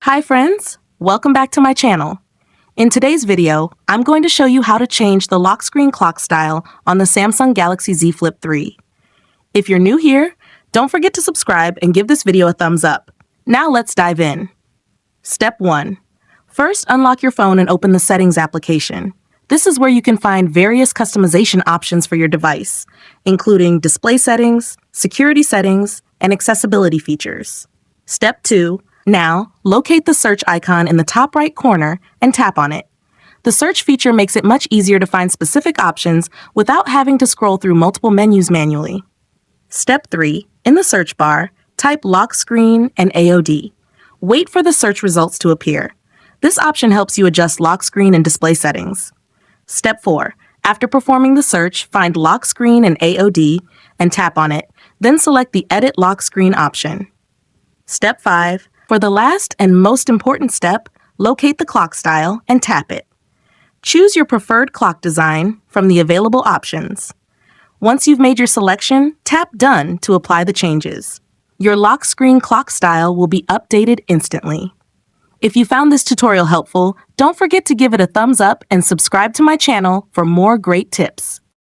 Hi friends, welcome back to my channel. In today's video, I'm going to show you how to change the lock screen clock style on the Samsung Galaxy Z Flip 3. If you're new here, don't forget to subscribe and give this video a thumbs up. Now let's dive in. Step 1. First, unlock your phone and open the Settings application. This is where you can find various customization options for your device, including display settings, security settings, and accessibility features. Step 2. Now, locate the search icon in the top right corner and tap on it. The search feature makes it much easier to find specific options without having to scroll through multiple menus manually. Step 3. In the search bar, type lock screen and AOD. Wait for the search results to appear. This option helps you adjust lock screen and display settings. Step 4. After performing the search, find lock screen and AOD and tap on it, then select the Edit Lock Screen option. Step 5. For the last and most important step, locate the clock style and tap it. Choose your preferred clock design from the available options. Once you've made your selection, tap Done to apply the changes. Your lock screen clock style will be updated instantly. If you found this tutorial helpful, don't forget to give it a thumbs up and subscribe to my channel for more great tips.